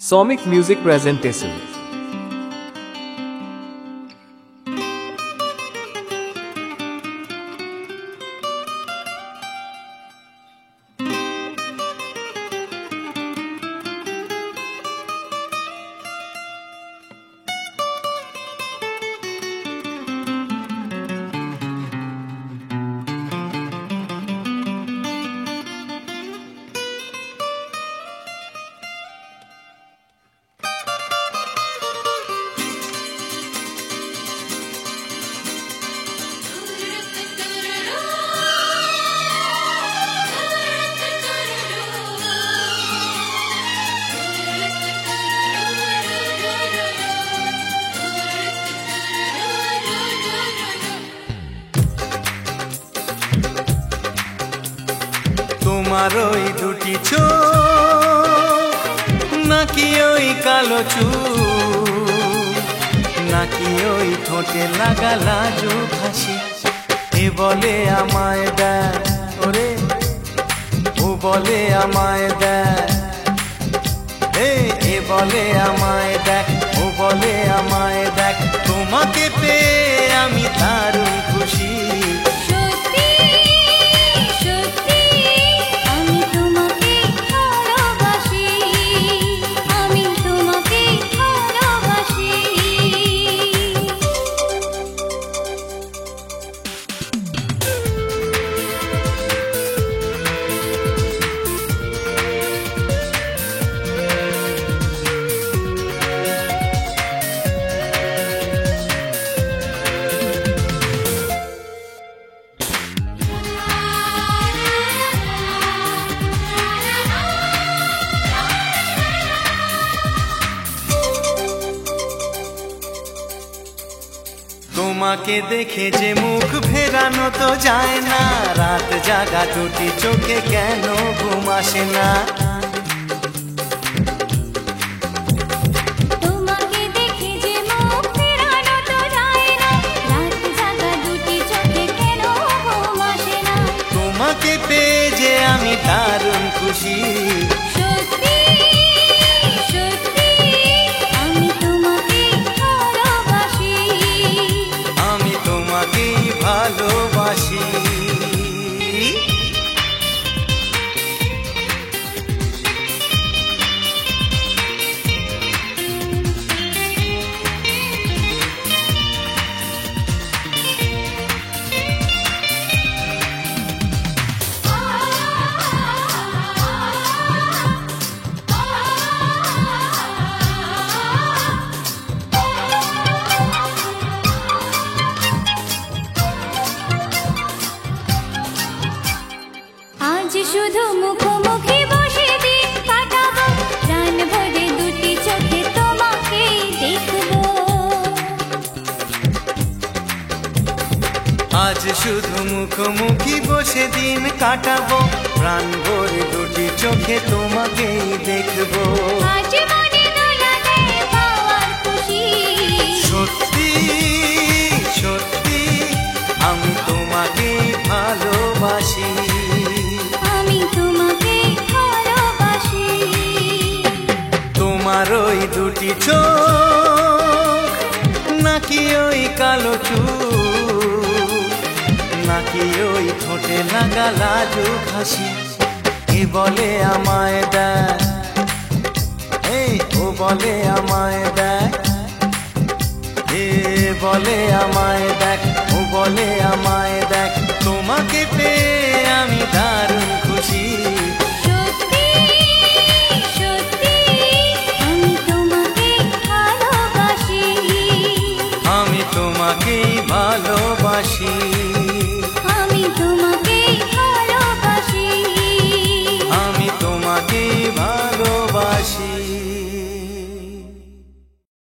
Somic Music Presentation. তোমার ওই দুটি চোখ নাকি ওই কালো চুল নাকি ওই ঠোঁটে লাগা লাজুক হাসি এ বলে আমায় দেয় ওরে ও বলে আমায় দেয় এ বলে আমায় দেখ ও বলে আমায় দেখ তোমাকে পেয়ে আমি দারুণ খুশি তোমাকে দেখে যে মুখ ফেরানো তো যায় না রাত জাগা দুটি চোখে কেন ঘুম আসে না তোমাকে দেখে যে মুখ ফেরানো তো যায় না রাত জাগা দুটি চোখে কেন ঘুম আসে না তোমাকে পেয়ে যে আমি দারুণ খুশি সত্যি সত্যি আমি তোমাকে ভালোবাসি আমি তোমাকেই ভালোবাসি আজ শুধু মুখোমুখি বসে দিন কাটাবো প্রাণ ভরে দুটি চোখে তোমাকে দেখবো আজ শুধু মুখোমুখি বসে দিন কাটাবো প্রাণ ভরে দুটি চোখে তোমাকেই দেখবো আজ মনে দোলা দেয় পাওয়ার খুশি সত্যি সত্যি আমি তোমাকেই ভালোবাসি আমি তোমাকে ভালোবাসি তোমার ওই দুটি চোখ নাকি ওই কালো চুল নাকি ওই ঠোঁটে লাগা লাজুক হাসি এ বলে আমায় দেয় ও বলে আমায় দেয় এ বলে আমায় দেখ ও বলে আমায়